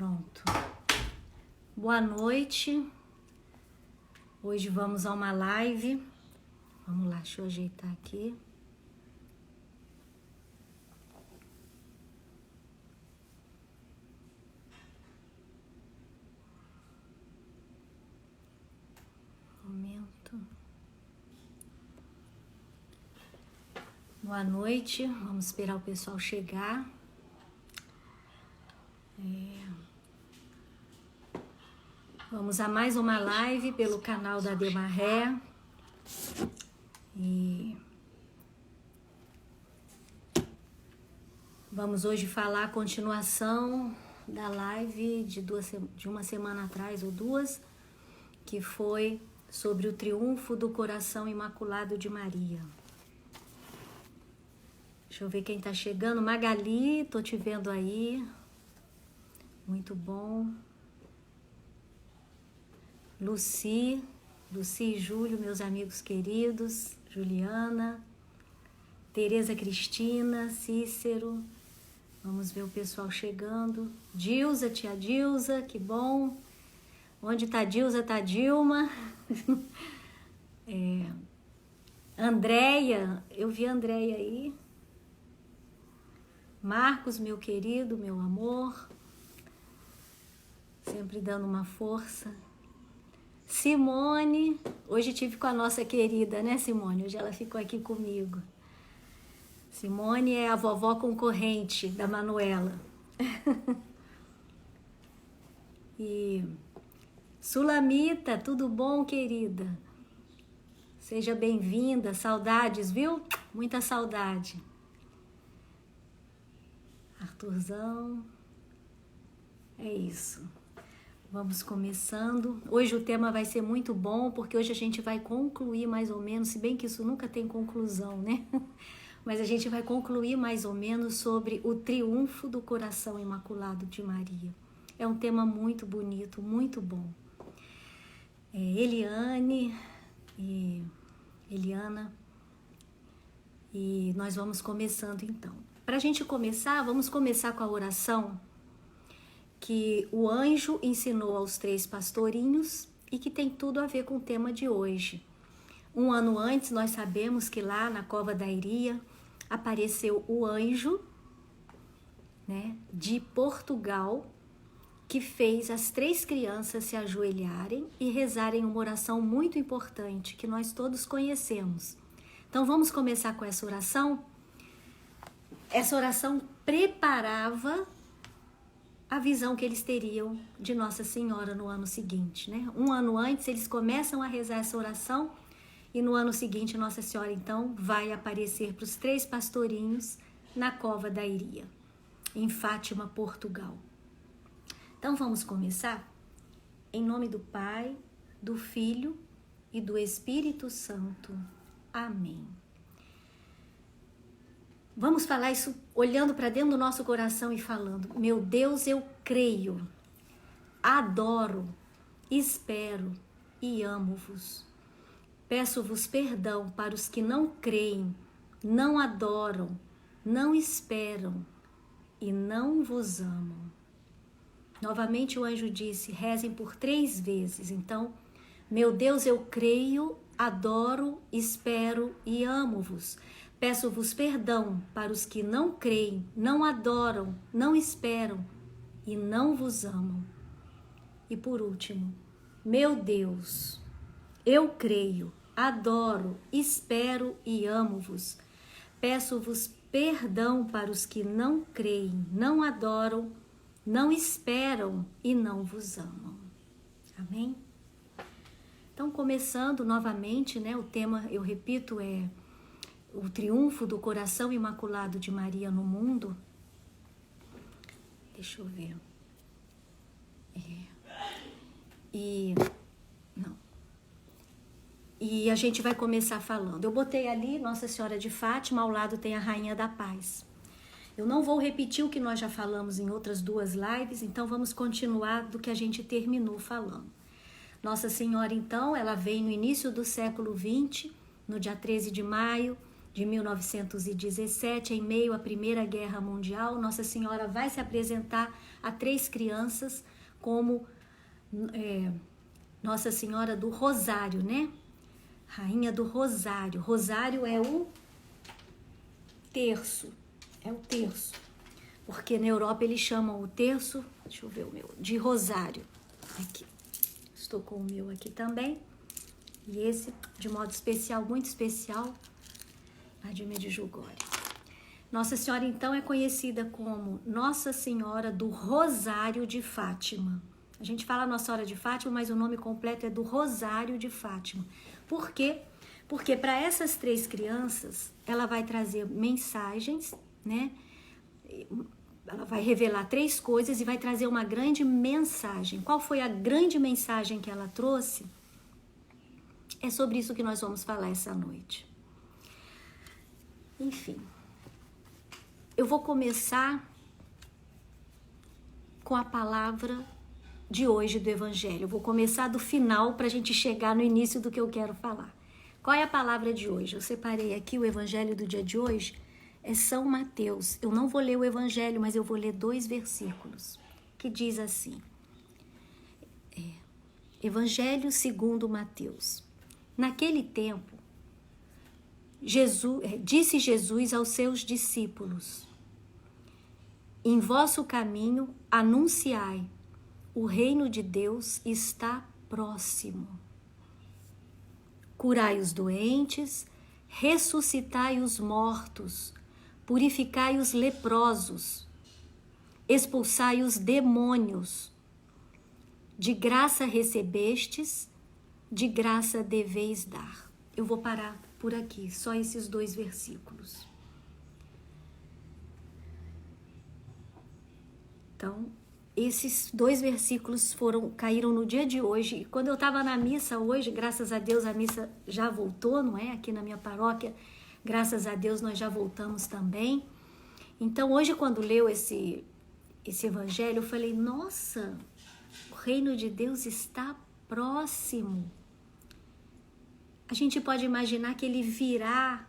Pronto. Boa noite. Hoje vamos a uma live. Vamos lá, deixa eu ajeitar aqui. Momento. Boa noite. Vamos esperar o pessoal chegar. Vamos a mais uma live pelo canal da Demaré. E vamos hoje falar a continuação da live de uma semana atrás ou duas, que foi sobre o triunfo do coração imaculado de Maria. Deixa eu ver quem tá chegando. Magali, tô te vendo aí. Muito bom. Luci e Júlio, meus amigos queridos, Juliana, Tereza Cristina, Cícero, vamos ver o pessoal chegando, Dilza, tia Dilza, que bom, onde tá Dilza, tá Dilma, Andréia, eu vi a Andréia aí, Marcos, meu querido, meu amor, sempre dando uma força. Simone, hoje tive com a nossa querida, né, Simone? Hoje ela ficou aqui comigo. Simone é a vovó concorrente da Manuela. E Sulamita, tudo bom, querida? Seja bem-vinda, saudades, viu? Muita saudade. Arthurzão, é isso. Vamos começando. Hoje o tema vai ser muito bom, porque hoje a gente vai concluir mais ou menos, se bem que isso nunca tem conclusão, né? Mas a gente vai concluir mais ou menos sobre o triunfo do coração imaculado de Maria. É um tema muito bonito, muito bom. Eliane e Eliana, e nós vamos começando então. Para a gente começar, vamos começar com a oração que o anjo ensinou aos 3 pastorinhos e que tem tudo a ver com o tema de hoje. Um ano antes, nós sabemos que lá na Cova da Iria apareceu o anjo, né, de Portugal, que fez as 3 crianças se ajoelharem e rezarem uma oração muito importante que nós todos conhecemos. Então vamos começar com essa oração. Essa oração preparava a visão que eles teriam de Nossa Senhora no ano seguinte, né? Um ano antes eles começam a rezar essa oração e no ano seguinte Nossa Senhora então vai aparecer para os 3 pastorinhos na Cova da Iria, em Fátima, Portugal. Então vamos começar? Em nome do Pai, do Filho e do Espírito Santo. Amém. Vamos falar isso olhando para dentro do nosso coração e falando: meu Deus, eu creio, adoro, espero e amo-vos. Peço-vos perdão para os que não creem, não adoram, não esperam e não vos amam. Novamente o anjo disse: rezem por 3 vezes. Então, meu Deus, eu creio, adoro, espero e amo-vos. Peço-vos perdão para os que não creem, não adoram, não esperam e não vos amam. E por último, meu Deus, eu creio, adoro, espero e amo-vos. Peço-vos perdão para os que não creem, não adoram, não esperam e não vos amam. Amém? Então, começando novamente, né, o tema, eu repito, é o triunfo do coração imaculado de Maria no mundo. Deixa eu ver. E a gente vai começar falando. Eu botei ali Nossa Senhora de Fátima, ao lado tem a Rainha da Paz. Eu não vou repetir o que nós já falamos em outras 2 lives, então vamos continuar do que a gente terminou falando. Nossa Senhora, então, ela veio no início do século XX, no dia 13 de maio de 1917, em meio à Primeira Guerra Mundial, Nossa Senhora vai se apresentar a 3 crianças como Nossa Senhora do Rosário, né? Rainha do Rosário. Rosário é o terço, porque na Europa eles chamam o terço, deixa eu ver o meu, de rosário. Aqui, estou com o meu aqui também, e esse de modo especial, muito especial, a de Medjugorje. Nossa Senhora então é conhecida como Nossa Senhora do Rosário de Fátima. A gente fala Nossa Senhora de Fátima, mas o nome completo é do Rosário de Fátima. Por quê? Porque para essas 3 crianças, ela vai trazer mensagens, né? Ela vai revelar 3 coisas e vai trazer uma grande mensagem. Qual foi a grande mensagem que ela trouxe? É sobre isso que nós vamos falar essa noite. Enfim, eu vou começar com a palavra de hoje do Evangelho. Eu vou começar do final para a gente chegar no início do que eu quero falar. Qual é a palavra de hoje? Eu separei aqui o Evangelho do dia de hoje, é São Mateus. Eu não vou ler o Evangelho, mas eu vou ler 2 versículos, que diz assim. Evangelho segundo Mateus. Naquele tempo, disse Jesus aos seus discípulos: em vosso caminho anunciai, o reino de Deus está próximo. Curai os doentes, ressuscitai os mortos, purificai os leprosos, expulsai os demônios. De graça recebestes, de graça deveis dar. Eu vou parar por aqui, só esses 2 versículos. Então, esses 2 versículos caíram no dia de hoje. E quando eu estava na missa hoje, graças a Deus a missa já voltou, não é? Aqui na minha paróquia, graças a Deus nós já voltamos também. Então hoje quando leu esse evangelho, eu falei, nossa, o reino de Deus está próximo. A gente pode imaginar que ele virá,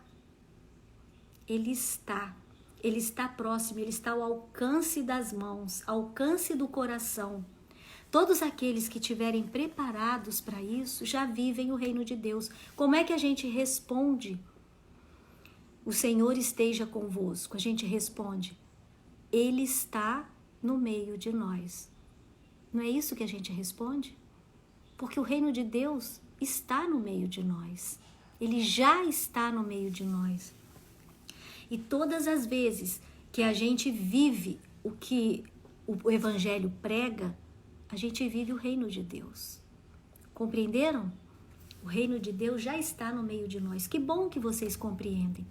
ele está próximo, ele está ao alcance das mãos, ao alcance do coração. Todos aqueles que estiverem preparados para isso já vivem o reino de Deus. Como é que a gente responde? O Senhor esteja convosco. A gente responde, Ele está no meio de nós. Não é isso que a gente responde? Porque o reino de Deus está no meio de nós. Ele já está no meio de nós. E todas as vezes que a gente vive o que o Evangelho prega, a gente vive o reino de Deus. Compreenderam? O reino de Deus já está no meio de nós. Que bom que vocês compreendem.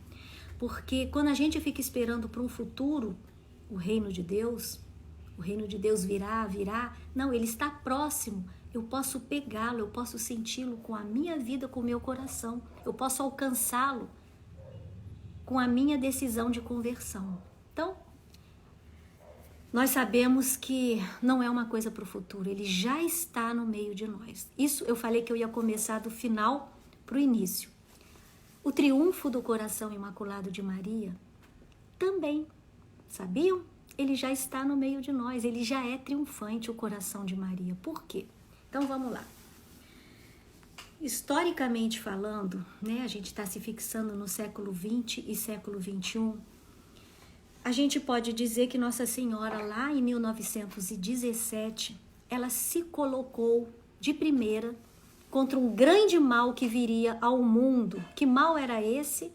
Porque quando a gente fica esperando para um futuro, o reino de Deus virá. Não, ele está próximo. Eu posso pegá-lo, eu posso senti-lo com a minha vida, com o meu coração. Eu posso alcançá-lo com a minha decisão de conversão. Então, nós sabemos que não é uma coisa para o futuro, ele já está no meio de nós. Isso eu falei que eu ia começar do final para o início. O triunfo do coração imaculado de Maria também, sabiam? Ele já está no meio de nós, ele já é triunfante, o coração de Maria. Por quê? Então vamos lá. Historicamente falando, né, a gente está se fixando no século XX e século XXI, a gente pode dizer que Nossa Senhora lá em 1917, ela se colocou de primeira contra um grande mal que viria ao mundo. Que mal era esse?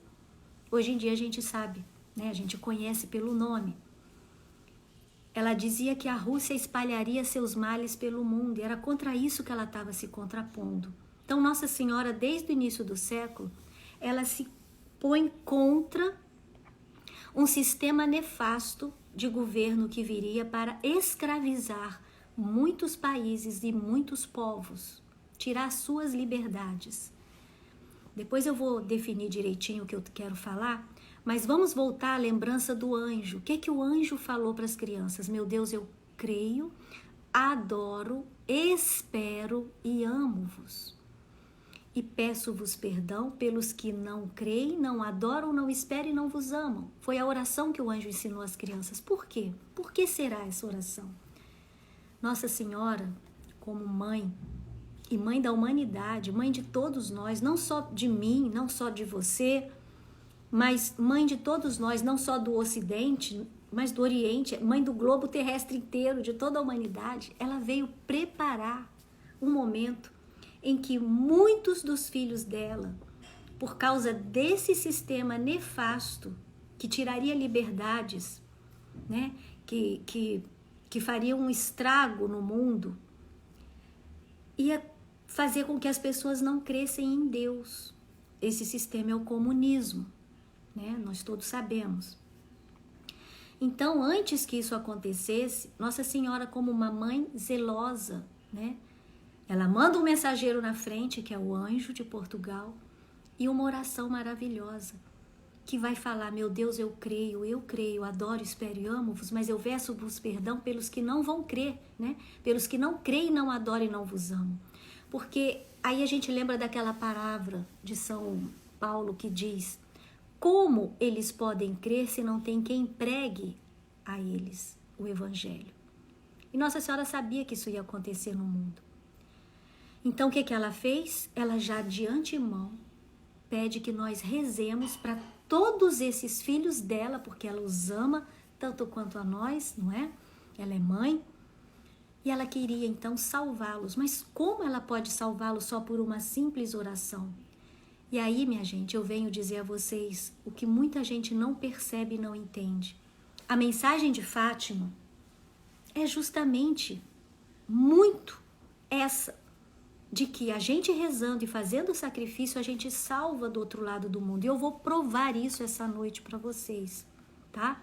Hoje em dia a gente sabe, né, a gente conhece pelo nome. Ela dizia que a Rússia espalharia seus males pelo mundo, e era contra isso que ela estava se contrapondo. Então, Nossa Senhora, desde o início do século, ela se põe contra um sistema nefasto de governo que viria para escravizar muitos países e muitos povos, tirar suas liberdades. Depois eu vou definir direitinho o que eu quero falar, mas vamos voltar à lembrança do anjo. O que o anjo falou para as crianças? Meu Deus, eu creio, adoro, espero e amo-vos. e peço-vos perdão pelos que não creem, não adoram, não esperam e não vos amam. Foi a oração que o anjo ensinou às crianças. Por quê? Por que será essa oração? Nossa Senhora, como mãe, e mãe da humanidade, mãe de todos nós, não só de mim, não só de você, mas mãe de todos nós, não só do Ocidente, mas do Oriente, mãe do globo terrestre inteiro, de toda a humanidade, ela veio preparar um momento em que muitos dos filhos dela, por causa desse sistema nefasto, que tiraria liberdades, né, que faria um estrago no mundo, ia fazer com que as pessoas não crescem em Deus. Esse sistema é o comunismo, né? Nós todos sabemos. Então, antes que isso acontecesse, Nossa Senhora, como uma mãe zelosa, né? Ela manda um mensageiro na frente, que é o anjo de Portugal, e uma oração maravilhosa, que vai falar: meu Deus, eu creio, adoro, espero e amo-vos, mas eu peço-vos perdão pelos que não vão crer, né? Pelos que não creem, não adoram e não vos amam. Porque aí a gente lembra daquela palavra de São Paulo que diz: como eles podem crer se não tem quem pregue a eles o evangelho? E Nossa Senhora sabia que isso ia acontecer no mundo. Então o que ela fez? Ela já de antemão pede que nós rezemos para todos esses filhos dela, porque ela os ama tanto quanto a nós, não é? Ela é mãe. E ela queria então salvá-los. Mas como ela pode salvá-los só por uma simples oração? E aí, minha gente, eu venho dizer a vocês o que muita gente não percebe e não entende. A mensagem de Fátima é justamente muito essa, de que a gente rezando e fazendo o sacrifício, a gente salva do outro lado do mundo. E eu vou provar isso essa noite para vocês, tá?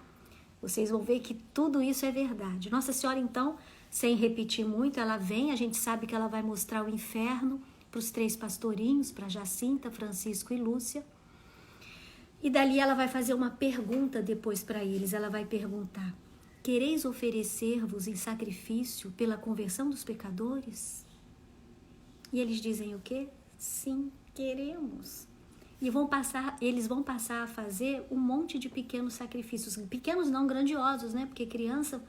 Vocês vão ver que tudo isso é verdade. Nossa Senhora, então, sem repetir muito, ela vem, a gente sabe que ela vai mostrar o inferno para os 3 pastorinhos, para Jacinta, Francisco e Lúcia. E dali ela vai fazer uma pergunta depois para eles. Ela vai perguntar: quereis oferecer-vos em sacrifício pela conversão dos pecadores? E eles dizem o quê? Sim, queremos. E eles vão passar a fazer um monte de pequenos sacrifícios. Pequenos não, grandiosos, né? Porque criança...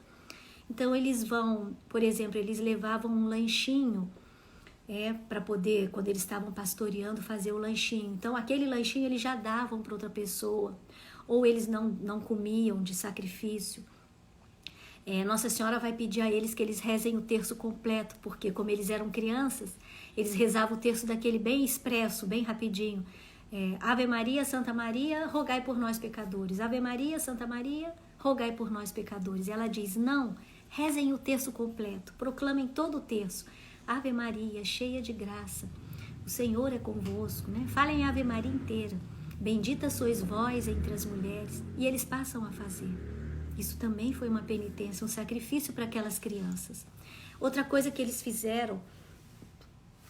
Então eles vão, por exemplo, eles levavam um lanchinho para poder, quando eles estavam pastoreando, fazer o lanchinho. Então aquele lanchinho eles já davam para outra pessoa. Ou eles não comiam de sacrifício. Nossa Senhora vai pedir a eles que eles rezem o terço completo, porque como eles eram crianças, eles rezavam o terço daquele bem expresso, bem rapidinho. Ave Maria, Santa Maria, rogai por nós pecadores. Ave Maria, Santa Maria, rogai por nós pecadores. E ela diz: não, rezem o terço completo, proclamem todo o terço. Ave Maria, cheia de graça, o Senhor é convosco, né? Falem Ave Maria inteira. Bendita sois vós entre as mulheres. E eles passam a fazer. Isso também foi uma penitência, um sacrifício para aquelas crianças. Outra coisa que eles fizeram,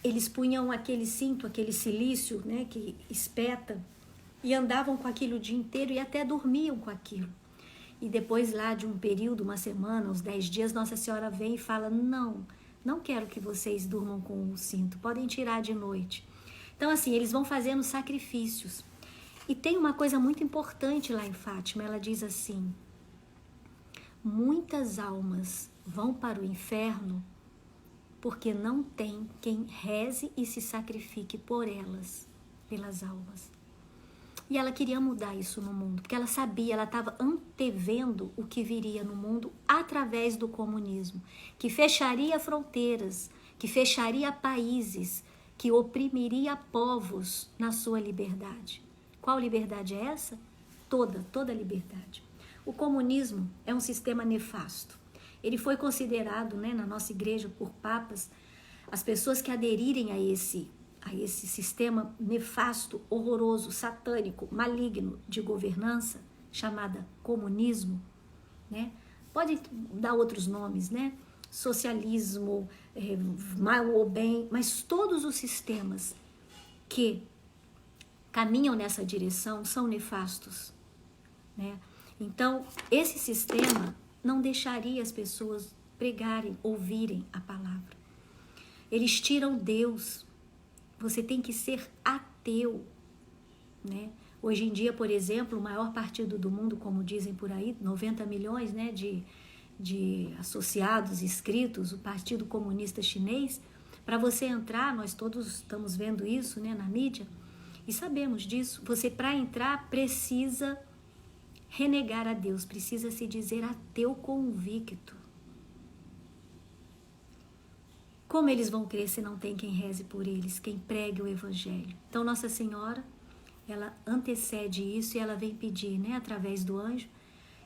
eles punham aquele cinto, aquele cilício, né, que espeta, e andavam com aquilo o dia inteiro e até dormiam com aquilo. E depois lá de um período, uma semana, uns 10 dias, Nossa Senhora vem e fala: não quero que vocês durmam com o cinto, podem tirar de noite. Então assim, eles vão fazendo sacrifícios. E tem uma coisa muito importante lá em Fátima, ela diz assim: muitas almas vão para o inferno porque não tem quem reze e se sacrifique por elas, pelas almas. E ela queria mudar isso no mundo, porque ela sabia, ela estava antevendo o que viria no mundo através do comunismo, que fecharia fronteiras, que fecharia países, que oprimiria povos na sua liberdade. Qual liberdade é essa? Toda liberdade. O comunismo é um sistema nefasto. Ele foi considerado, né, na nossa igreja por papas, as pessoas que aderirem a esse sistema nefasto, horroroso, satânico, maligno de governança, chamada comunismo, né? Pode dar outros nomes, né? Socialismo, mal ou bem, mas todos os sistemas que caminham nessa direção são nefastos, né? Então, esse sistema não deixaria as pessoas pregarem, ouvirem a palavra. Eles tiram Deus Você tem que ser ateu, né? Hoje em dia, por exemplo, o maior partido do mundo, como dizem por aí, 90 milhões, né, de associados inscritos, o Partido Comunista Chinês. Para você entrar, nós todos estamos vendo isso, né, na mídia, e sabemos disso. Você, para entrar, precisa renegar a Deus, precisa se dizer ateu convicto. Como eles vão crer se não tem quem reze por eles, quem pregue o Evangelho? Então, Nossa Senhora, ela antecede isso e ela vem pedir, né, através do anjo,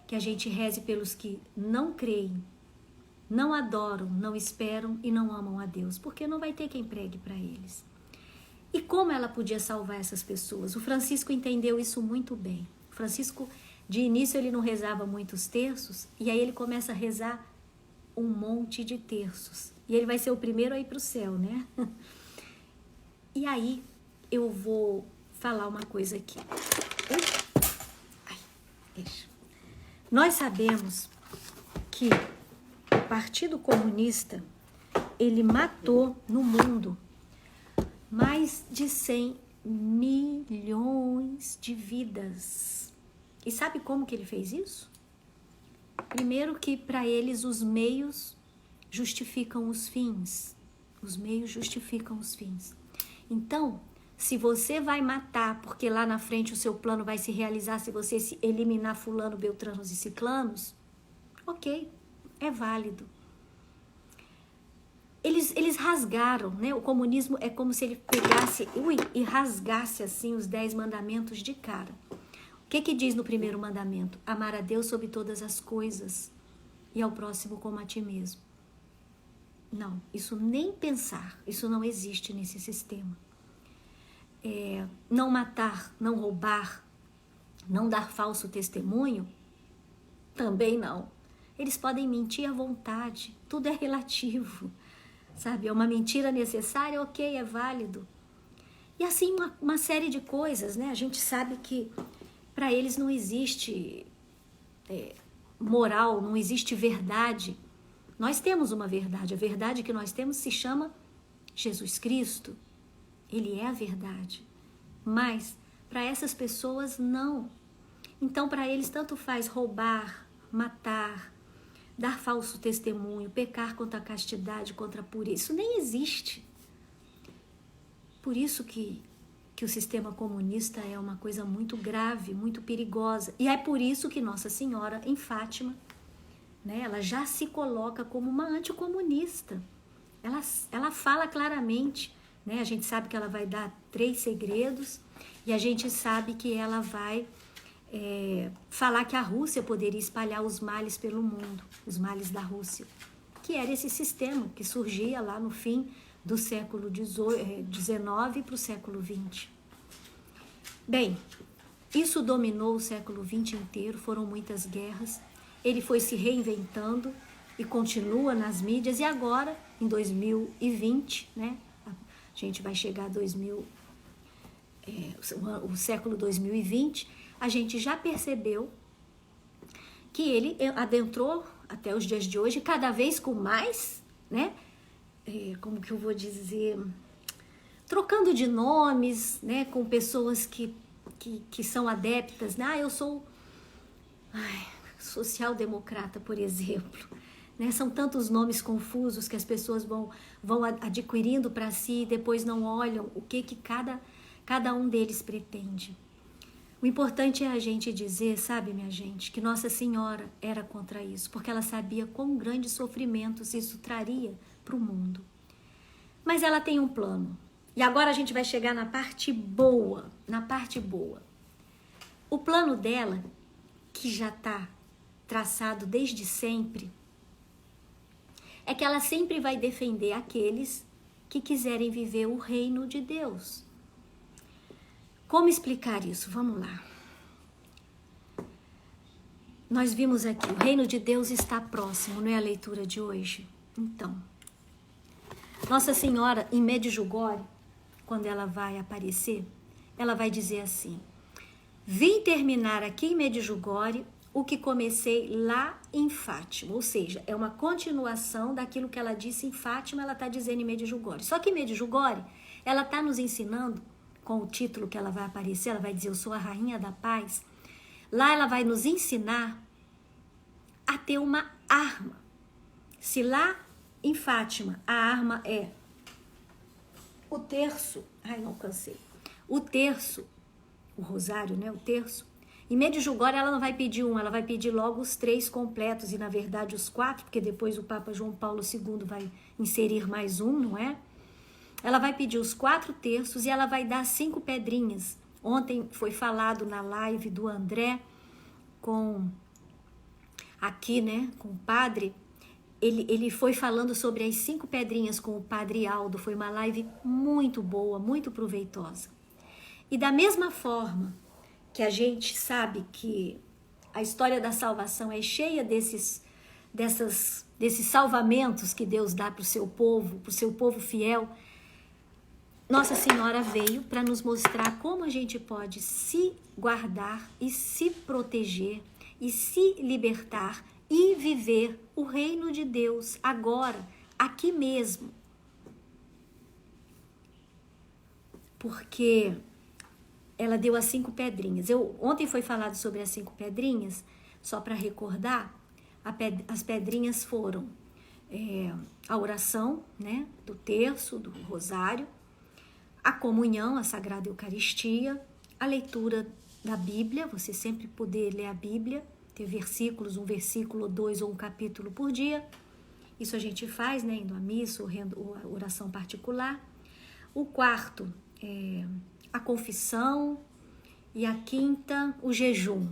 que a gente reze pelos que não creem, não adoram, não esperam e não amam a Deus, porque não vai ter quem pregue para eles. E como ela podia salvar essas pessoas? O Francisco entendeu isso muito bem. O Francisco, de início, ele não rezava muitos terços, e aí ele começa a rezar um monte de terços. E ele vai ser o primeiro a ir para o céu, né? E aí, eu vou falar uma coisa aqui. Ai, deixa. Nós sabemos que o Partido Comunista, ele matou no mundo mais de 100 milhões de vidas. E sabe como que ele fez isso? Primeiro que para eles os meios justificam os fins. Os meios justificam os fins. Então, se você vai matar, porque lá na frente o seu plano vai se realizar se você eliminar fulano, beltranos e ciclanos, ok, é válido. Eles rasgaram, né? O comunismo é como se ele pegasse e rasgasse assim os 10 mandamentos de cara. O que diz no primeiro mandamento? Amar a Deus sobre todas as coisas e ao próximo como a ti mesmo. Não, isso nem pensar, isso não existe nesse sistema. Não matar, não roubar, não dar falso testemunho, também não. Eles podem mentir à vontade, tudo é relativo, sabe? É uma mentira necessária, ok, é válido. E assim uma série de coisas, né? A gente sabe que para eles não existe moral, não existe verdade. Nós temos uma verdade, a verdade que nós temos se chama Jesus Cristo. Ele é a verdade. Mas para essas pessoas não. Então para eles tanto faz roubar, matar, dar falso testemunho, pecar contra a castidade, contra a pureza. Isso nem existe. Por isso que o sistema comunista é uma coisa muito grave, muito perigosa. E é por isso que Nossa Senhora, em Fátima, né, ela já se coloca como uma anticomunista. Ela fala claramente, né, a gente sabe que ela vai dar 3 segredos e a gente sabe que ela vai falar que a Rússia poderia espalhar os males pelo mundo, os males da Rússia, que era esse sistema que surgia lá no fim do século XIX para o século XX. Bem, isso dominou o século XX inteiro, foram muitas guerras, ele foi se reinventando e continua nas mídias, e agora, em 2020, né, a gente vai chegar a o século 2020, a gente já percebeu que ele adentrou até os dias de hoje, cada vez com mais, né, como que eu vou dizer, trocando de nomes, né, com pessoas que são adeptas, né? Eu sou social-democrata, por exemplo, né? São tantos nomes confusos que as pessoas vão adquirindo para si e depois não olham o que cada um deles pretende. O importante é a gente dizer, sabe, minha gente, que Nossa Senhora era contra isso, porque ela sabia quão grandes sofrimentos isso traria para o mundo. Mas ela tem um plano. E agora a gente vai chegar na parte boa, O plano dela, que já está traçado desde sempre, é que ela sempre vai defender aqueles que quiserem viver o reino de Deus. Como explicar isso? Vamos lá. Nós vimos aqui, o reino de Deus está próximo, não é a leitura de hoje? Então, Nossa Senhora, em Medjugorje, quando ela vai aparecer, ela vai dizer assim: vim terminar aqui em Medjugorje o que comecei lá em Fátima. Ou seja, é uma continuação daquilo que ela disse em Fátima, ela está dizendo em Medjugorje. Só que Medjugorje ela está nos ensinando, com o título que ela vai aparecer, ela vai dizer, eu sou a rainha da paz. Lá ela vai nos ensinar a ter uma arma. Se lá em Fátima a arma é o terço, ai não cansei, o terço, o rosário, né, o terço, em Medjugorje ela não vai pedir um, ela vai pedir logo os 3 completos, e na verdade os 4, porque depois o Papa João Paulo II vai inserir mais um, não é? Ela vai pedir os 4 terços e ela vai dar 5 pedrinhas. Ontem foi falado na live do André, aqui, né, com o padre, ele foi falando sobre as 5 pedrinhas com o padre Aldo, foi uma live muito boa, muito proveitosa. E da mesma forma que a gente sabe que a história da salvação é cheia desses salvamentos que Deus dá para o seu povo fiel, Nossa Senhora veio para nos mostrar como a gente pode se guardar e se proteger e se libertar e viver o reino de Deus agora, aqui mesmo. Porque ela deu as 5 pedrinhas. Ontem foi falado sobre as 5 pedrinhas, só para recordar, as pedrinhas foram a oração, né, do terço, do rosário, a comunhão, a Sagrada Eucaristia, a leitura da Bíblia, você sempre poder ler a Bíblia, ter versículos, um versículo, 2 ou um capítulo por dia. Isso a gente faz, né, indo à missa, ou a oração particular. O 4 é a confissão, e a 5ª, o jejum.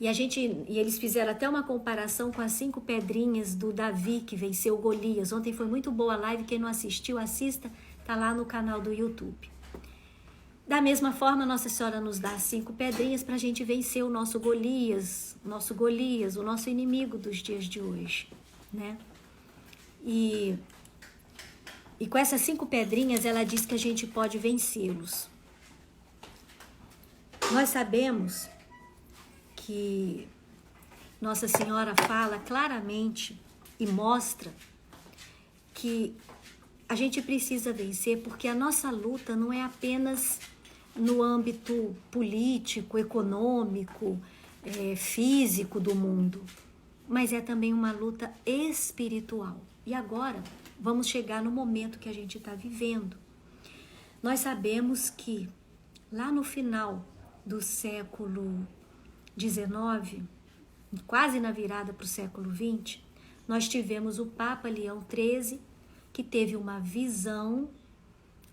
E eles fizeram até uma comparação com as 5 pedrinhas do Davi, que venceu Golias. Ontem foi muito boa a live, quem não assistiu, assista, tá lá no canal do YouTube. Da mesma forma, Nossa Senhora nos dá as 5 pedrinhas para a gente vencer o nosso Golias, o nosso inimigo dos dias de hoje, né? E com essas 5 pedrinhas, ela diz que a gente pode vencê-los. Nós sabemos que Nossa Senhora fala claramente e mostra que a gente precisa vencer, porque a nossa luta não é apenas no âmbito político, econômico, físico do mundo, mas é também uma luta espiritual. E agora vamos chegar no momento que a gente está vivendo. Nós sabemos que lá no final do século XIX, quase na virada para o século XX, nós tivemos o Papa Leão XIII, que teve uma visão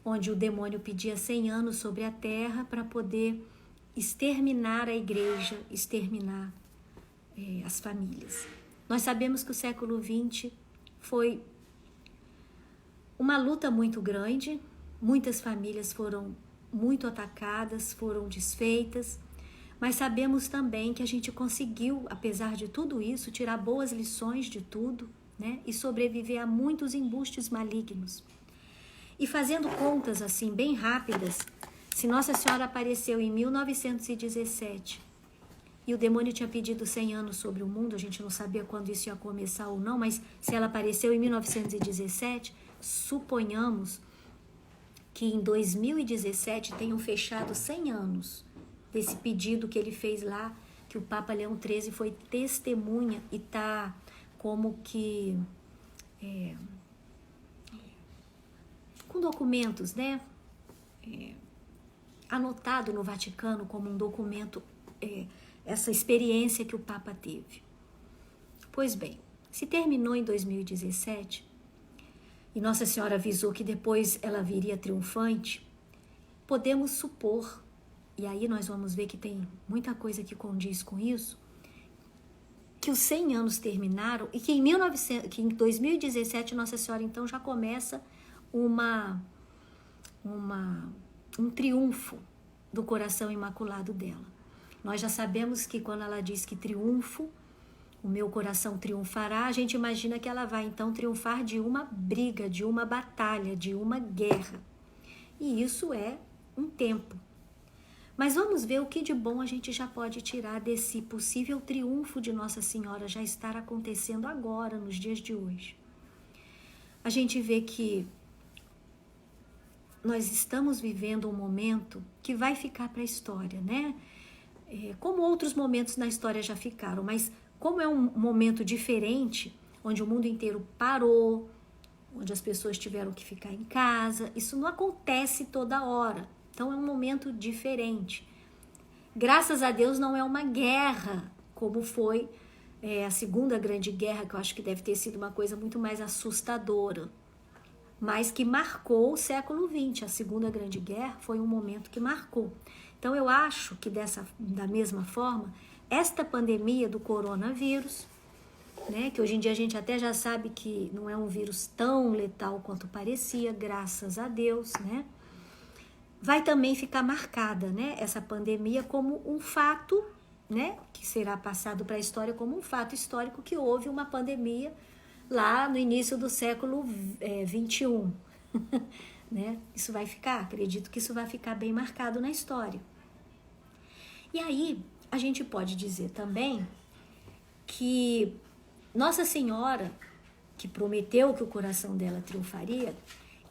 onde o demônio pedia 100 anos sobre a terra para poder exterminar a igreja, exterminar as famílias. Nós sabemos que o século XX foi uma luta muito grande, muitas famílias foram muito atacadas, foram desfeitas, mas sabemos também que a gente conseguiu, apesar de tudo isso, tirar boas lições de tudo, né? E sobreviver a muitos embustes malignos. E fazendo contas assim bem rápidas, se Nossa Senhora apareceu em 1917 e o demônio tinha pedido 100 anos sobre o mundo, a gente não sabia quando isso ia começar ou não, mas se ela apareceu em 1917, suponhamos que em 2017 tenham fechado 100 anos desse pedido que ele fez lá, que o Papa Leão XIII foi testemunha e está como que com documentos, né? Anotado no Vaticano como um documento, essa experiência que o Papa teve. Pois bem, se terminou em 2017 e Nossa Senhora avisou que depois ela viria triunfante, podemos supor, e aí nós vamos ver que tem muita coisa que condiz com isso, que os 100 anos terminaram e que em 2017 Nossa Senhora então já começa um triunfo do coração imaculado dela. Nós já sabemos que quando ela diz que triunfo, o meu coração triunfará, a gente imagina que ela vai então triunfar de uma briga, de uma batalha, de uma guerra. E isso é um tempo. Mas vamos ver o que de bom a gente já pode tirar desse possível triunfo de Nossa Senhora já estar acontecendo agora, nos dias de hoje. A gente vê que nós estamos vivendo um momento que vai ficar para a história, né? Como outros momentos na história já ficaram, mas como é um momento diferente, onde o mundo inteiro parou, onde as pessoas tiveram que ficar em casa, isso não acontece toda hora. Então é um momento diferente. Graças a Deus não é uma guerra, como foi a Segunda Grande Guerra, que eu acho que deve ter sido uma coisa muito mais assustadora, mas que marcou o século XX. A Segunda Grande Guerra foi um momento que marcou. Então eu acho que da mesma forma, esta pandemia do coronavírus, né, que hoje em dia a gente até já sabe que não é um vírus tão letal quanto parecia, graças a Deus, né? Vai também ficar marcada, né, essa pandemia como um fato, né, que será passado para a história como um fato histórico, que houve uma pandemia lá no início do século XXI. Né? Isso vai ficar, acredito que isso vai ficar bem marcado na história. E aí, a gente pode dizer também que Nossa Senhora, que prometeu que o coração dela triunfaria,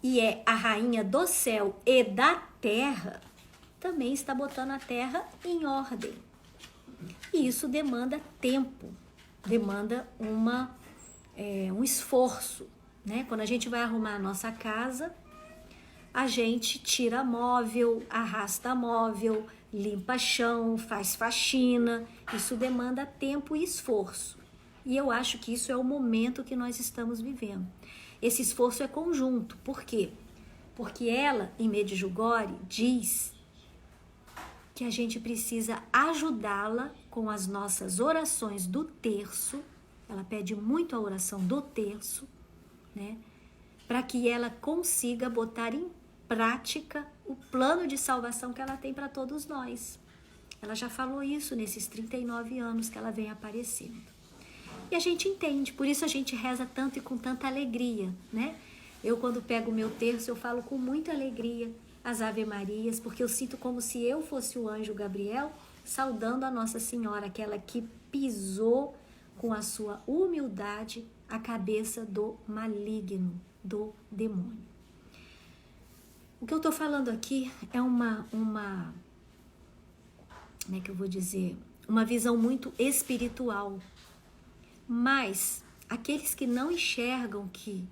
e é a rainha do céu e da terra, também está botando a terra em ordem. E isso demanda tempo, demanda um esforço, né? Quando a gente vai arrumar a nossa casa, a gente tira móvel, arrasta móvel, limpa chão, faz faxina. Isso demanda tempo e esforço. E eu acho que isso é o momento que nós estamos vivendo. Esse esforço é conjunto. Por quê? Porque ela, em Medjugorje, diz que a gente precisa ajudá-la com as nossas orações do terço. Ela pede muito a oração do terço, né? Para que ela consiga botar em prática o plano de salvação que ela tem para todos nós. Ela já falou isso nesses 39 anos que ela vem aparecendo. E a gente entende, por isso a gente reza tanto e com tanta alegria, né? Eu, quando pego o meu terço, eu falo com muita alegria as Ave Marias, porque eu sinto como se eu fosse o anjo Gabriel saudando a Nossa Senhora, aquela que pisou com a sua humildade a cabeça do maligno, do demônio. O que eu estou falando aqui é como é que eu vou dizer? Uma visão muito espiritual. Mas aqueles que não enxergam que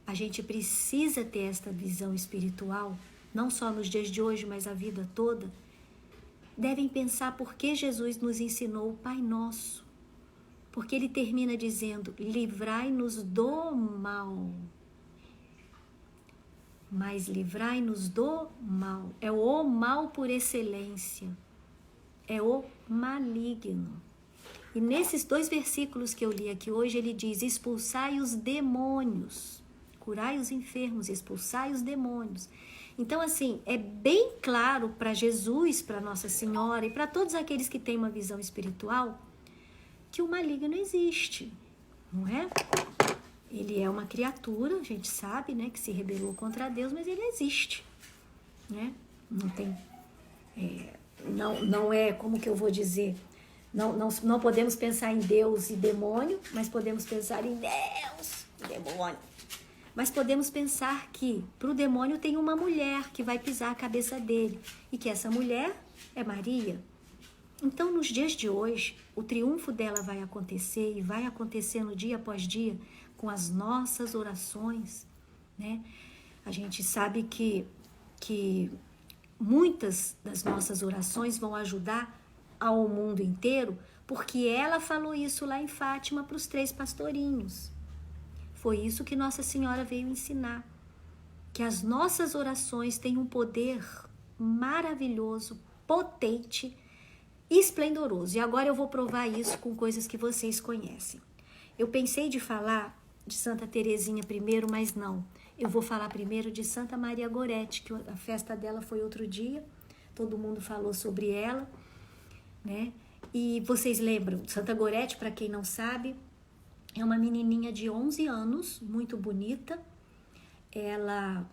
a gente precisa ter esta visão espiritual, não só nos dias de hoje, mas a vida toda, devem pensar por que Jesus nos ensinou o Pai Nosso. Porque ele termina dizendo, livrai-nos do mal. Mas livrai-nos do mal. É o mal por excelência. É o maligno. E nesses 2 versículos que eu li aqui hoje, ele diz, expulsai os demônios, curai os enfermos, expulsai os demônios. Então, assim, é bem claro para Jesus, para Nossa Senhora e para todos aqueles que têm uma visão espiritual, que o maligno existe, não é? Ele é uma criatura, a gente sabe, né, que se rebelou contra Deus, mas ele existe, né? Não tem, não é, como que eu vou dizer... Não podemos pensar em Deus e demônio, mas podemos pensar em Deus e demônio. Mas podemos pensar que para o demônio tem uma mulher que vai pisar a cabeça dele e que essa mulher é Maria. Então, nos dias de hoje, o triunfo dela vai acontecer e vai acontecendo dia após dia com as nossas orações, né? A gente sabe que muitas das nossas orações vão ajudar ao mundo inteiro, porque ela falou isso lá em Fátima para os 3 pastorinhos. Foi isso que Nossa Senhora veio ensinar, que as nossas orações têm um poder maravilhoso, potente, esplendoroso. E agora eu vou provar isso com coisas que vocês conhecem. Eu pensei de falar de Santa Teresinha primeiro, mas não. Eu vou falar primeiro de Santa Maria Gorete, que a festa dela foi outro dia, todo mundo falou sobre ela, né? E vocês lembram, Santa Gorete, para quem não sabe, é uma menininha de 11 anos, muito bonita. Ela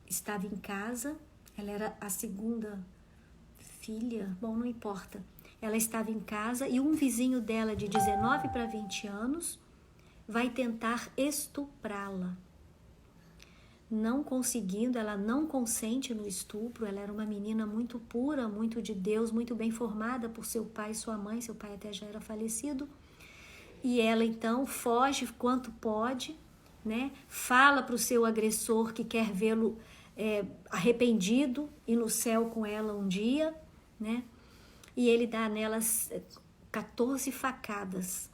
estava em casa, ela era a segunda filha, bom, não importa. Ela estava em casa e um vizinho dela de 19 para 20 anos vai tentar estuprá-la. não conseguindo, ela não consente no estupro. Ela era uma menina muito pura, muito de Deus, muito bem formada por seu pai e sua mãe. Seu pai até já era falecido. E ela então foge quanto pode, né? Fala para o seu agressor que quer vê-lo arrependido e no céu com ela um dia, né? E ele dá nelas 14 facadas.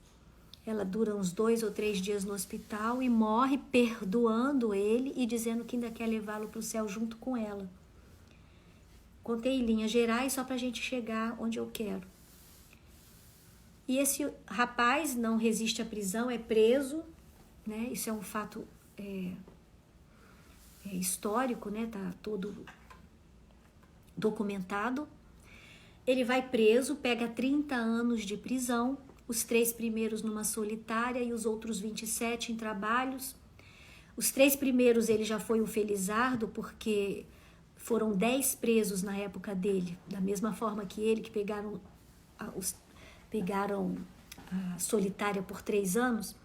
Ela dura uns 2 ou 3 dias no hospital e morre perdoando ele e dizendo que ainda quer levá-lo para o céu junto com ela. Contei em linhas gerais só para a gente chegar onde eu quero. E esse rapaz não resiste à prisão, é preso, né? Isso é um fato histórico, né? Tá todo documentado. Ele vai preso, pega 30 anos de prisão, os 3 primeiros numa solitária e os outros 27 em trabalhos. Os 3 primeiros ele já foi um felizardo, porque foram 10 presos na época dele, da mesma forma que ele, que pegaram a solitária por 3 anos.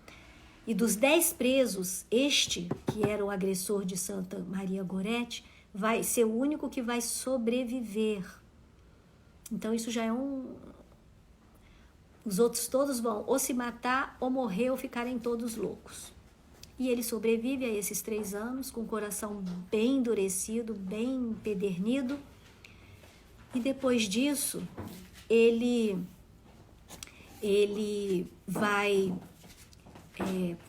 E dos 10 presos, este, que era o agressor de Santa Maria Gorete, vai ser o único que vai sobreviver. Então isso já é Os outros todos vão ou se matar, ou morrer, ou ficarem todos loucos. E ele sobrevive a esses 3 anos, com o coração bem endurecido, bem empedernido. E depois disso, ele vai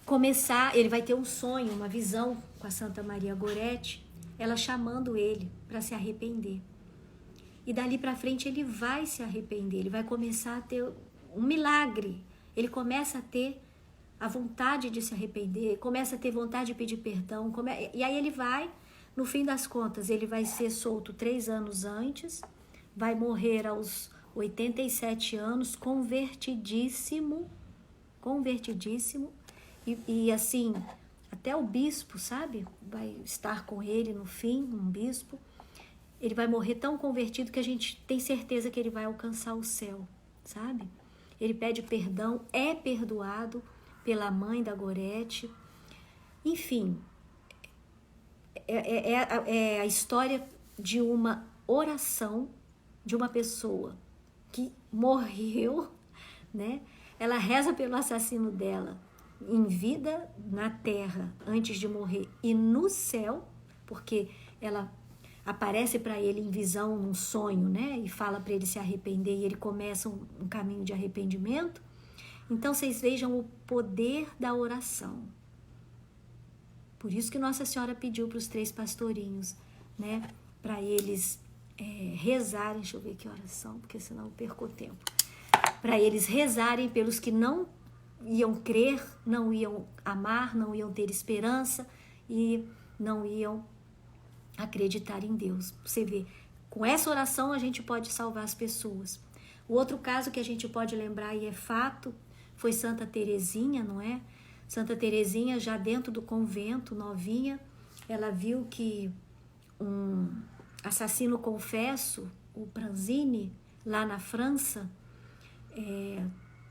começar, ele vai ter um sonho, uma visão com a Santa Maria Gorete, ela chamando ele para se arrepender. E dali para frente ele vai se arrepender, ele vai começar a ter um milagre. Ele começa a ter a vontade de se arrepender, começa a ter vontade de pedir perdão. E aí ele vai, no fim das contas, ele vai ser solto 3 anos antes, vai morrer aos 87 anos, convertidíssimo. E assim, até o bispo, sabe? Vai estar com ele no fim, um bispo. Ele vai morrer tão convertido que a gente tem certeza que ele vai alcançar o céu, sabe? Ele pede perdão, é perdoado pela mãe da Gorete. Enfim, é a história de uma oração de uma pessoa que morreu, né? Ela reza pelo assassino dela em vida na terra, antes de morrer, e no céu, porque ela aparece para ele em visão, num sonho, né? E fala para ele se arrepender, e ele começa um caminho de arrependimento. Então, vocês vejam o poder da oração. Por isso que Nossa Senhora pediu para os 3 pastorinhos, né? Para eles rezarem, deixa eu ver que horas são, porque senão eu perco o tempo. Para eles rezarem pelos que não iam crer, não iam amar, não iam ter esperança e não iam acreditar em Deus. Você vê, com essa oração a gente pode salvar as pessoas. O outro caso que a gente pode lembrar, e é fato, foi Santa Teresinha, não é? Santa Teresinha, já dentro do convento, novinha, ela viu que um assassino confesso, o Pranzini, lá na França,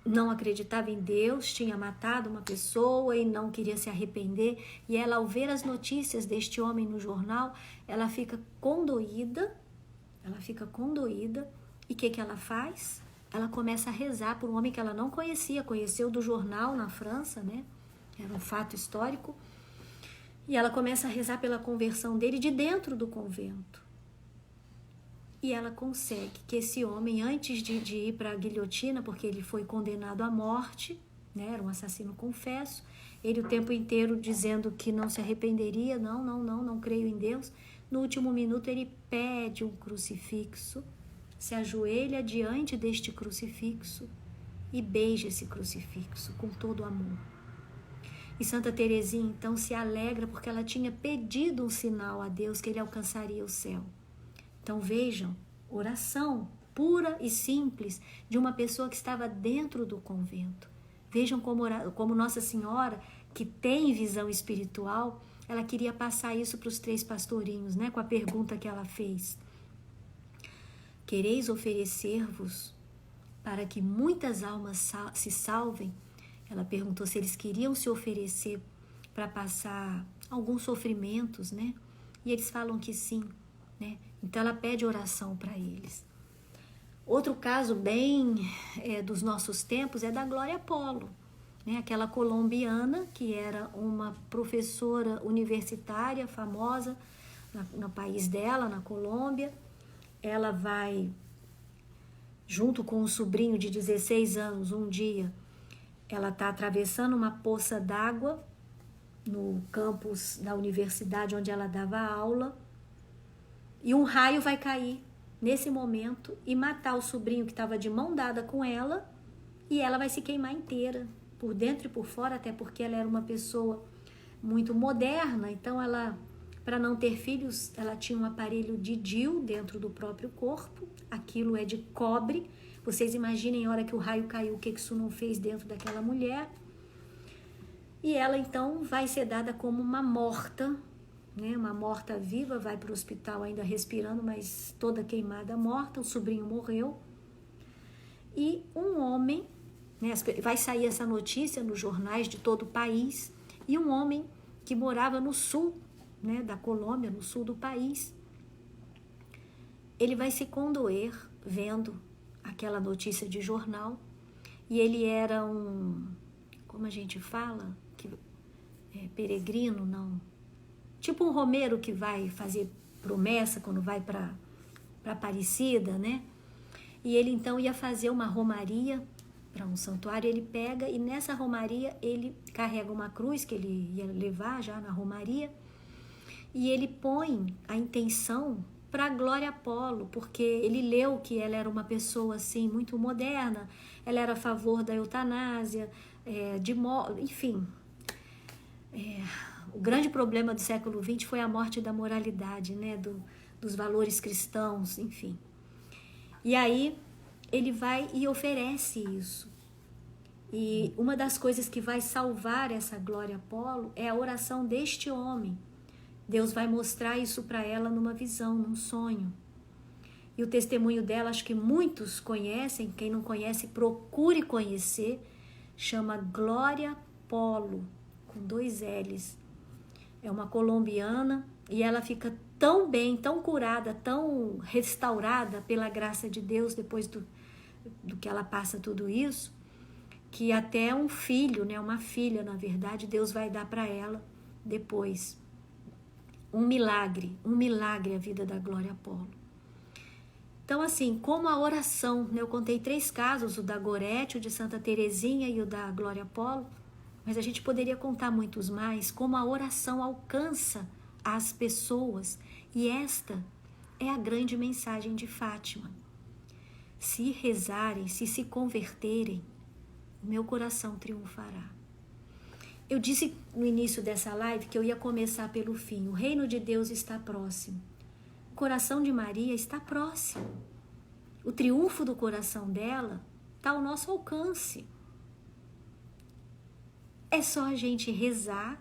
não acreditava em Deus, tinha matado uma pessoa e não queria se arrepender. E ela, ao ver as notícias deste homem no jornal, ela fica condoída. E o que ela faz? Ela começa a rezar por um homem que ela não conhecia, conheceu do jornal na França, né? Era um fato histórico. E ela começa a rezar pela conversão dele de dentro do convento. E ela consegue que esse homem, antes de ir para a guilhotina, porque ele foi condenado à morte, né? Era um assassino confesso, ele o tempo inteiro dizendo que não se arrependeria, não creio em Deus. No último minuto ele pede um crucifixo, se ajoelha diante deste crucifixo e beija esse crucifixo com todo amor. E Santa Teresinha então se alegra porque ela tinha pedido um sinal a Deus que ele alcançaria o céu. Então vejam, oração pura e simples de uma pessoa que estava dentro do convento. Vejam como Nossa Senhora, que tem visão espiritual, ela queria passar isso para os 3 pastorinhos, né? Com a pergunta que ela fez. Quereis oferecer-vos para que muitas almas se salvem? Ela perguntou se eles queriam se oferecer para passar alguns sofrimentos, né? E eles falam que sim, né? Então ela pede oração para eles. Outro caso bem dos nossos tempos é da Glória Polo, né? Aquela colombiana que era uma professora universitária famosa no país dela, na Colômbia. Ela vai, junto com um sobrinho de 16 anos, um dia, ela está atravessando uma poça d'água no campus da universidade onde ela dava aula, e um raio vai cair nesse momento e matar o sobrinho que estava de mão dada com ela, e ela vai se queimar inteira, por dentro e por fora, até porque ela era uma pessoa muito moderna. Então ela, para não ter filhos, ela tinha um aparelho de DIU dentro do próprio corpo, aquilo é de cobre. Vocês imaginem a hora que o raio caiu, o que isso não fez dentro daquela mulher. E ela então vai ser dada como uma morta, né? Uma morta viva, vai para o hospital ainda respirando, mas toda queimada, morta. O sobrinho morreu. E um homem, né? Vai sair essa notícia nos jornais de todo o país, e um homem que morava no sul, né, da Colômbia, no sul do país, ele vai se condoer vendo aquela notícia de jornal. E ele era como a gente fala, peregrino, não, tipo um romeiro que vai fazer promessa quando vai para Aparecida, né? E ele então ia fazer uma romaria para um santuário. Ele pega, e nessa romaria ele carrega uma cruz que ele ia levar já na romaria, e ele põe a intenção para a Glória Polo, porque ele leu que ela era uma pessoa assim muito moderna, ela era a favor da eutanásia, enfim. O grande problema do século XX foi a morte da moralidade, né? Dos valores cristãos, enfim. E aí ele vai e oferece isso. E uma das coisas que vai salvar essa Glória Polo é a oração deste homem. Deus vai mostrar isso para ela numa visão, num sonho. E o testemunho dela, acho que muitos conhecem, quem não conhece, procure conhecer, chama Glória Polo, com 2 L's. É uma colombiana, e ela fica tão bem, tão curada, tão restaurada pela graça de Deus depois do que ela passa tudo isso, que até um filho, né, uma filha, na verdade, Deus vai dar para ela depois. Um milagre a vida da Glória Polo. Então, assim, como a oração, né, eu contei 3 casos, o da Gorete, o de Santa Teresinha e o da Glória Polo, mas a gente poderia contar muitos mais, como a oração alcança as pessoas. E esta é a grande mensagem de Fátima. Se rezarem, se converterem, o meu coração triunfará. Eu disse no início dessa live que eu ia começar pelo fim. O reino de Deus está próximo. O coração de Maria está próximo. O triunfo do coração dela está ao nosso alcance. É só a gente rezar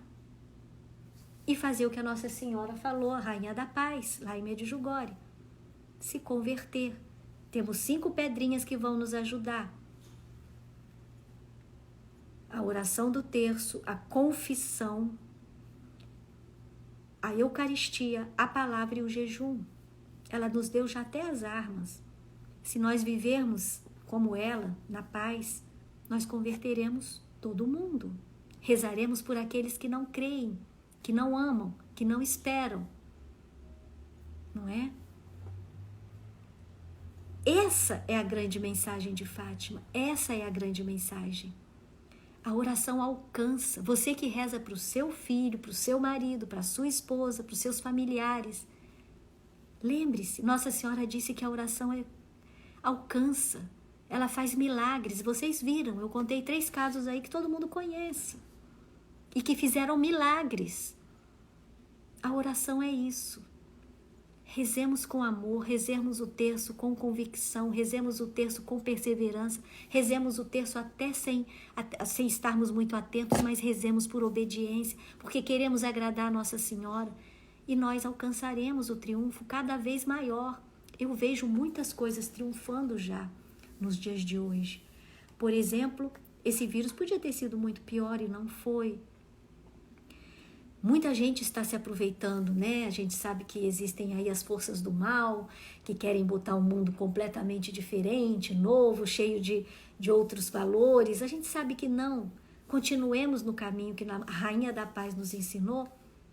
e fazer o que a Nossa Senhora falou, a Rainha da Paz, lá em Medjugorje. Se converter. Temos 5 pedrinhas que vão nos ajudar. A oração do terço, a confissão, a Eucaristia, a palavra e o jejum. Ela nos deu já até as armas. Se nós vivermos como ela, na paz, nós converteremos todo mundo. Rezaremos por aqueles que não creem, que não amam, que não esperam. Não é? Essa é a grande mensagem de Fátima. Essa é a grande mensagem. A oração alcança. Você que reza para o seu filho, para o seu marido, para a sua esposa, para os seus familiares. Lembre-se, Nossa Senhora disse que a oração alcança. Ela faz milagres. Vocês viram, eu contei 3 casos aí que todo mundo conhece. E que fizeram milagres. A oração é isso. Rezemos com amor, rezemos o terço com convicção, rezemos o terço com perseverança, rezemos o terço até sem estarmos muito atentos, mas rezemos por obediência, porque queremos agradar a Nossa Senhora, e nós alcançaremos o triunfo cada vez maior. Eu vejo muitas coisas triunfando já nos dias de hoje. Por exemplo, esse vírus podia ter sido muito pior e não foi. Muita gente está se aproveitando, né? A gente sabe que existem aí as forças do mal, que querem botar um mundo completamente diferente, novo, cheio de outros valores. A gente sabe que não. Continuemos no caminho que a Rainha da Paz nos ensinou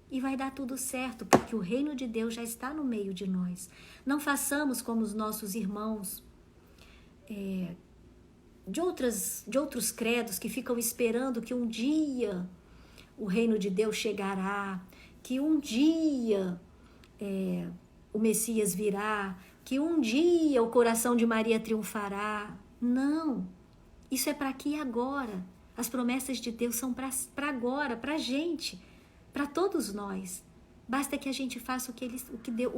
e vai dar tudo certo, porque o reino de Deus já está no meio de nós. Não façamos como os nossos irmãos de outros credos que ficam esperando que um dia o reino de Deus chegará, que um dia o Messias virá, que um dia o coração de Maria triunfará. Não, isso é para aqui e agora. As promessas de Deus são para agora, para a gente, para todos nós. Basta que a gente faça o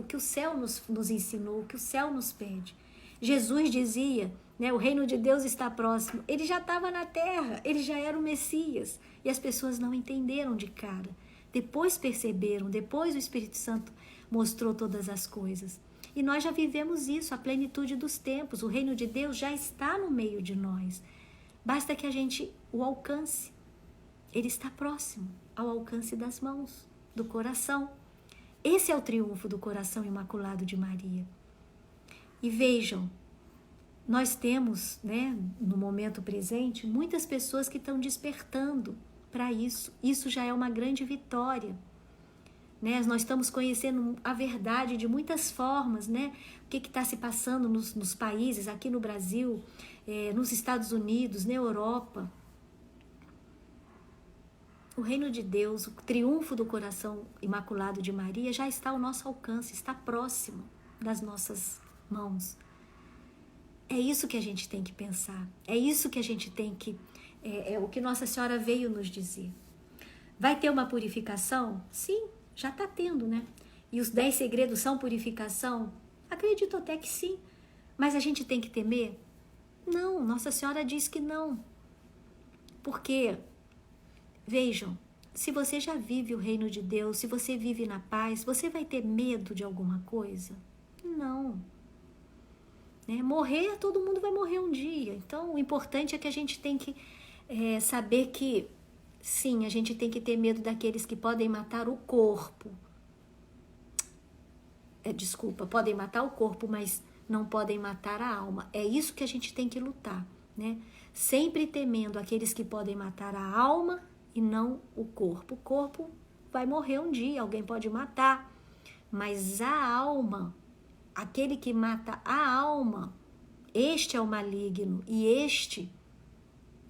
que o céu nos ensinou, o que o céu nos pede. Jesus dizia, né, o reino de Deus está próximo. Ele já estava na terra, ele já era o Messias. E as pessoas não entenderam de cara. Depois perceberam, depois o Espírito Santo mostrou todas as coisas. E nós já vivemos isso, a plenitude dos tempos. O reino de Deus já está no meio de nós. Basta que a gente o alcance. Ele está próximo, ao alcance das mãos, do coração. Esse é o triunfo do coração imaculado de Maria. E vejam, nós temos, né, no momento presente, muitas pessoas que estão despertando para isso. Isso já é uma grande vitória. Né? Nós estamos conhecendo a verdade de muitas formas, né? O que está se passando nos países, aqui no Brasil, nos Estados Unidos, na Europa. O reino de Deus, o triunfo do coração imaculado de Maria já está ao nosso alcance, está próximo das nossas mãos. É isso que a gente tem que pensar, é isso que a gente tem que... É o que Nossa Senhora veio nos dizer. Vai ter uma purificação? Sim, já está tendo, né? E os 10 segredos são purificação? Acredito até que sim. Mas a gente tem que temer? Não, Nossa Senhora diz que não. Porque, vejam, se você já vive o reino de Deus, se você vive na paz, você vai ter medo de alguma coisa? Não. Né? Morrer, todo mundo vai morrer um dia. Então, o importante é que a gente tem que saber que, sim, a gente tem que ter medo daqueles que podem matar o corpo. Podem matar o corpo, mas não podem matar a alma. É isso que a gente tem que lutar, né? Sempre temendo aqueles que podem matar a alma e não o corpo. O corpo vai morrer um dia, alguém pode matar, mas a alma, aquele que mata a alma, este é o maligno e este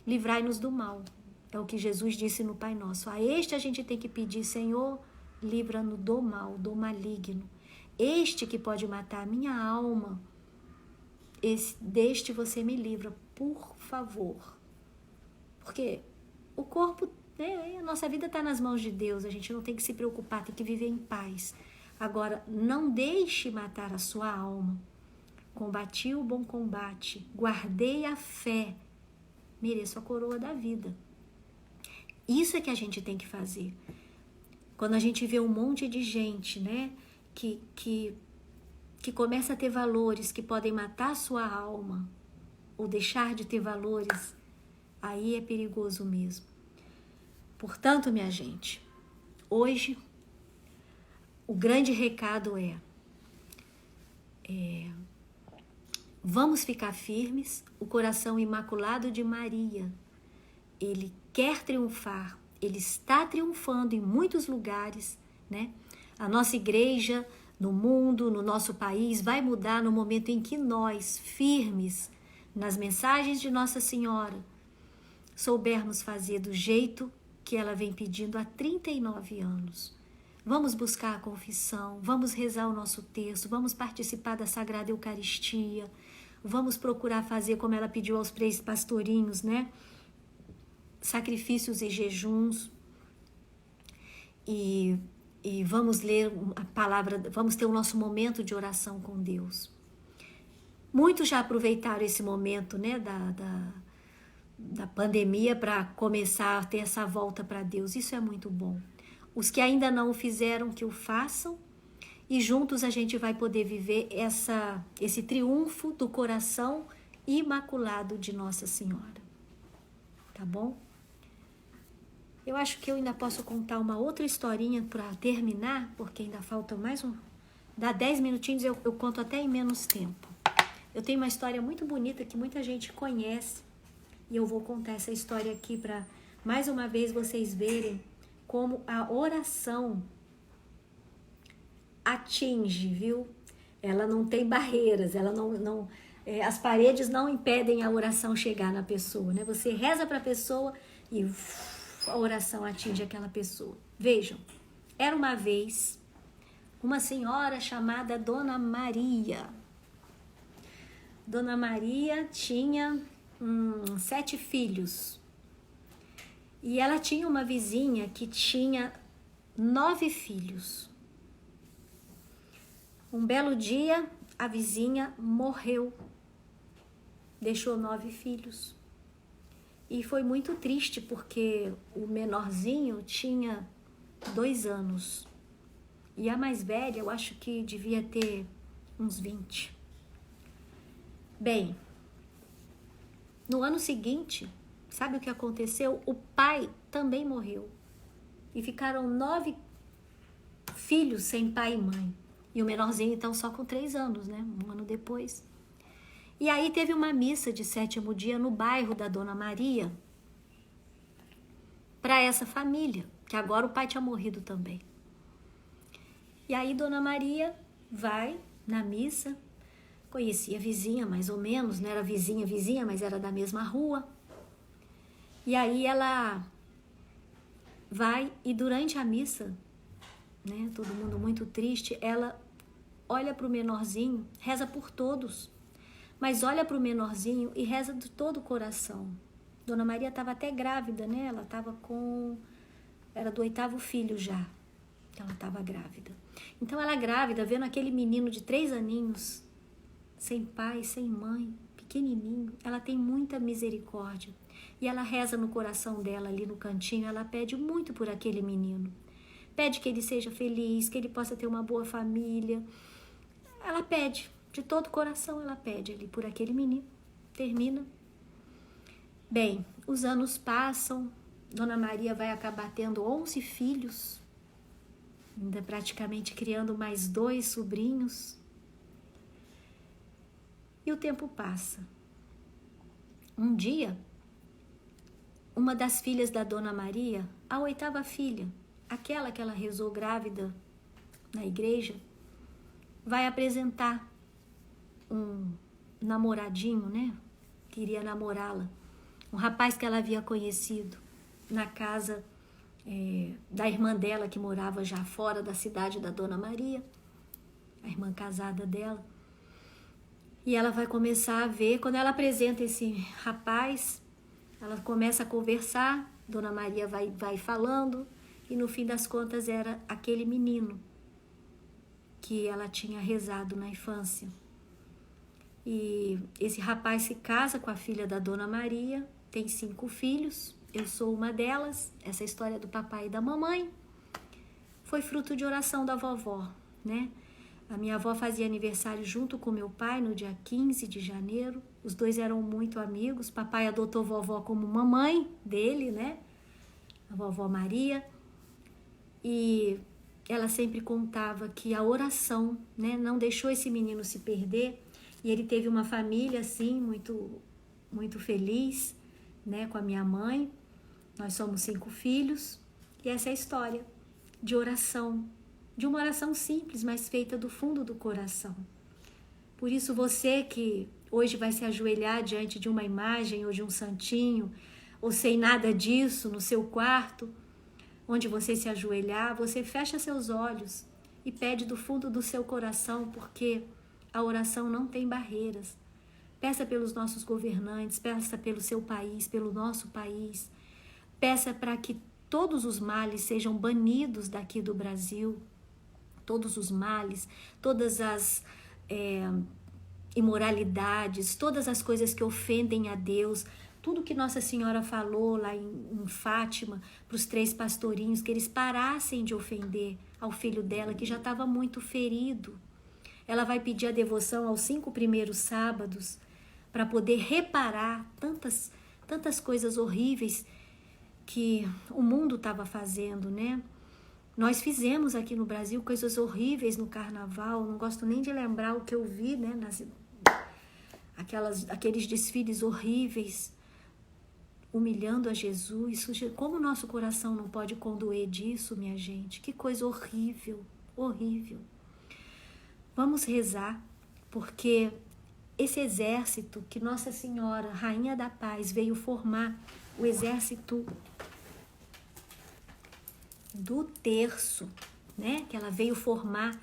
livrai-nos do mal. É o que Jesus disse no Pai Nosso. A este a gente tem que pedir, Senhor, livra-nos do mal, do maligno. Este que pode matar a minha alma, deste você me livra, por favor. Porque o corpo, né, a nossa vida está nas mãos de Deus, a gente não tem que se preocupar, tem que viver em paz. Agora, não deixe matar a sua alma. Combati o bom combate, guardei a fé, mereço a coroa da vida. Isso é que a gente tem que fazer. Quando a gente vê um monte de gente, né, que começa a ter valores que podem matar a sua alma ou deixar de ter valores, aí é perigoso mesmo. Portanto, minha gente, hoje o grande recado vamos ficar firmes. O coração imaculado de Maria, ele quer triunfar, ele está triunfando em muitos lugares, né? A nossa igreja no mundo, no nosso país, vai mudar no momento em que nós, firmes nas mensagens de Nossa Senhora, soubermos fazer do jeito que ela vem pedindo há 39 anos. Vamos buscar a confissão, vamos rezar o nosso terço, vamos participar da Sagrada Eucaristia, vamos procurar fazer como ela pediu aos 3 pastorinhos, né? Sacrifícios e jejuns. E vamos ler a palavra, vamos ter o nosso momento de oração com Deus. Muitos já aproveitaram esse momento, né, da pandemia para começar a ter essa volta para Deus. Isso é muito bom. Os que ainda não o fizeram, que o façam, e juntos a gente vai poder viver esse triunfo do coração imaculado de Nossa Senhora. Tá bom? Eu acho que eu ainda posso contar uma outra historinha para terminar, porque ainda falta mais dá 10 minutinhos, eu conto até em menos tempo. Eu tenho uma história muito bonita que muita gente conhece, e eu vou contar essa história aqui para, mais uma vez, vocês verem como a oração atinge, viu? Ela não tem barreiras, ela as paredes não impedem a oração chegar na pessoa, né? Você reza para a pessoa e a oração atinge aquela pessoa. Vejam, era uma vez uma senhora chamada Dona Maria. Dona Maria tinha 7 filhos. E ela tinha uma vizinha que tinha 9 filhos. Um belo dia, a vizinha morreu. Deixou 9 filhos. E foi muito triste, porque o menorzinho tinha 2 anos. E a mais velha, eu acho que devia ter uns 20. Bem, no ano seguinte, sabe o que aconteceu? O pai também morreu. E ficaram 9 filhos sem pai e mãe. E o menorzinho, então, só com 3 anos, né? Um ano depois. E aí teve uma missa de 7º dia no bairro da Dona Maria para essa família, que agora o pai tinha morrido também. E aí Dona Maria vai na missa, conhecia a vizinha mais ou menos, não era vizinha, mas era da mesma rua. E aí ela vai e durante a missa, né, todo mundo muito triste, ela olha para o menorzinho, reza por todos, mas olha para o menorzinho e reza de todo o coração. Dona Maria estava até grávida, né? Ela estava era do 8º filho já, ela estava grávida. Então ela grávida, vendo aquele menino de 3 aninhos, sem pai, sem mãe, pequenininho, ela tem muita misericórdia. E ela reza no coração dela, ali no cantinho, ela pede muito por aquele menino. Pede que ele seja feliz, que ele possa ter uma boa família. Ela pede, de todo o coração ela pede ali por aquele menino. Termina. Bem, os anos passam, Dona Maria vai acabar tendo 11 filhos, ainda praticamente criando mais 2 sobrinhos. E o tempo passa. Um dia, uma das filhas da Dona Maria, a 8ª filha, aquela que ela rezou grávida na igreja, vai apresentar um namoradinho, né? Queria namorá-la. Um rapaz que ela havia conhecido na casa da irmã dela, que morava já fora da cidade da Dona Maria, a irmã casada dela. E ela vai começar a ver, quando ela apresenta esse rapaz, ela começa a conversar, Dona Maria vai falando, e no fim das contas era aquele menino que ela tinha rezado na infância. E esse rapaz se casa com a filha da Dona Maria, tem 5 filhos, eu sou uma delas. Essa história do papai e da mamãe foi fruto de oração da vovó, né? A minha avó fazia aniversário junto com meu pai no dia 15 de janeiro. Os dois eram muito amigos. Papai adotou vovó como mamãe dele, né? A vovó Maria. E ela sempre contava que a oração, né, não deixou esse menino se perder. E ele teve uma família, assim, muito, muito feliz, né, com a minha mãe. Nós somos 5 filhos. E essa é a história de oração. De uma oração simples, mas feita do fundo do coração. Por isso você que hoje vai se ajoelhar diante de uma imagem ou de um santinho, ou sem nada disso no seu quarto, onde você se ajoelhar, você fecha seus olhos e pede do fundo do seu coração, porque a oração não tem barreiras. Peça pelos nossos governantes, peça pelo seu país, pelo nosso país. Peça para que todos os males sejam banidos daqui do Brasil. Todos os males, todas as imoralidades, todas as coisas que ofendem a Deus, tudo que Nossa Senhora falou lá em Fátima, para os 3 pastorinhos, que eles parassem de ofender ao filho dela, que já estava muito ferido. Ela vai pedir a devoção aos 5 primeiros sábados, para poder reparar tantas coisas horríveis que o mundo estava fazendo, né? Nós fizemos aqui no Brasil coisas horríveis no carnaval, não gosto nem de lembrar o que eu vi, né? Aqueles desfiles horríveis, humilhando a Jesus. Como o nosso coração não pode condoer disso, minha gente? Que coisa horrível, horrível. Vamos rezar, porque esse exército que Nossa Senhora, Rainha da Paz, veio formar, o exército do terço, né? Que ela veio formar,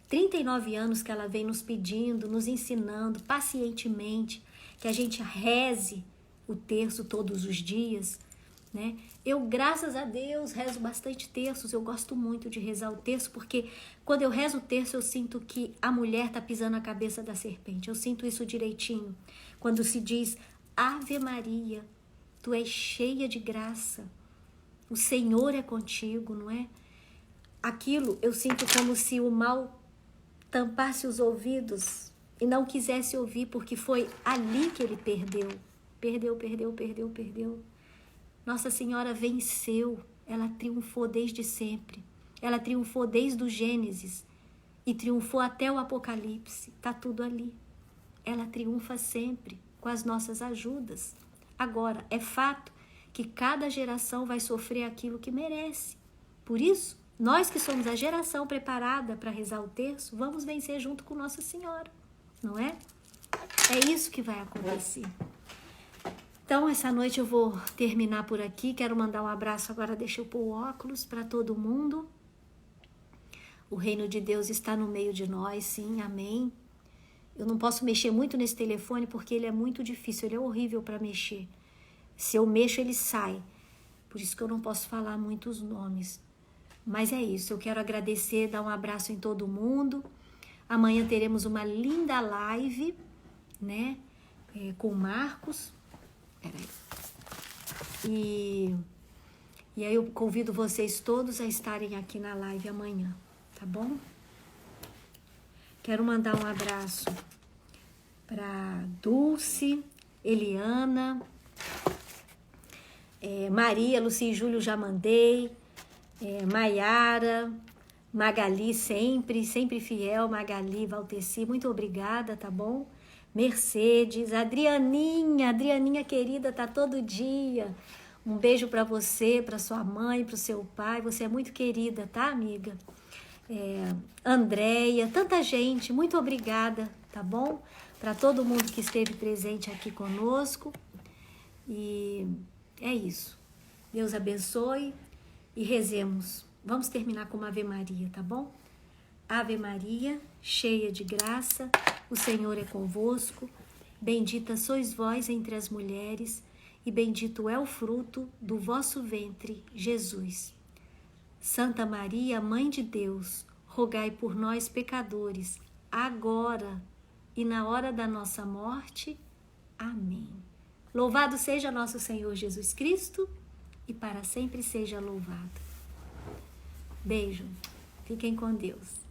39 anos que ela vem nos pedindo, nos ensinando pacientemente, que a gente reze o terço todos os dias, né? Eu, graças a Deus, rezo bastante terços, eu gosto muito de rezar o terço, porque quando eu rezo o terço eu sinto que a mulher tá pisando a cabeça da serpente, eu sinto isso direitinho. Quando se diz, Ave Maria, tu és cheia de graça, o Senhor é contigo, não é? Aquilo eu sinto como se o mal tampasse os ouvidos e não quisesse ouvir, porque foi ali que ele perdeu. Perdeu. Nossa Senhora venceu, ela triunfou desde sempre. Ela triunfou desde o Gênesis e triunfou até o Apocalipse. Tá tudo ali. Ela triunfa sempre com as nossas ajudas. Agora, é fato que cada geração vai sofrer aquilo que merece. Por isso, nós que somos a geração preparada para rezar o terço, vamos vencer junto com Nossa Senhora, não é? É isso que vai acontecer. Então, essa noite eu vou terminar por aqui. Quero mandar um abraço, agora deixa eu pôr o óculos para todo mundo. O reino de Deus está no meio de nós, sim, amém. Eu não posso mexer muito nesse telefone porque ele é muito difícil, ele é horrível para mexer. Se eu mexo, ele sai. Por isso que eu não posso falar muitos nomes. Mas é isso, eu quero agradecer, dar um abraço em todo mundo. Amanhã teremos uma linda live, né? Com o Marcos. E aí eu convido vocês todos a estarem aqui na live amanhã, tá bom? Quero mandar um abraço para Dulce, Eliana, Maria, Lucia e Júlio já mandei, Maiara, Magali sempre fiel, Magali, Valteci, muito obrigada, tá bom? Mercedes, Adrianinha querida, tá todo dia. Um beijo para você, para sua mãe, para o seu pai. Você é muito querida, tá, amiga? Andréia, tanta gente, muito obrigada, tá bom? Para todo mundo que esteve presente aqui conosco. E é isso. Deus abençoe e rezemos. Vamos terminar com uma Ave Maria, tá bom? Ave Maria, cheia de graça, o Senhor é convosco, bendita sois vós entre as mulheres, e bendito é o fruto do vosso ventre, Jesus. Santa Maria, Mãe de Deus, rogai por nós, pecadores, agora e na hora da nossa morte. Amém. Louvado seja nosso Senhor Jesus Cristo, e para sempre seja louvado. Beijo. Fiquem com Deus.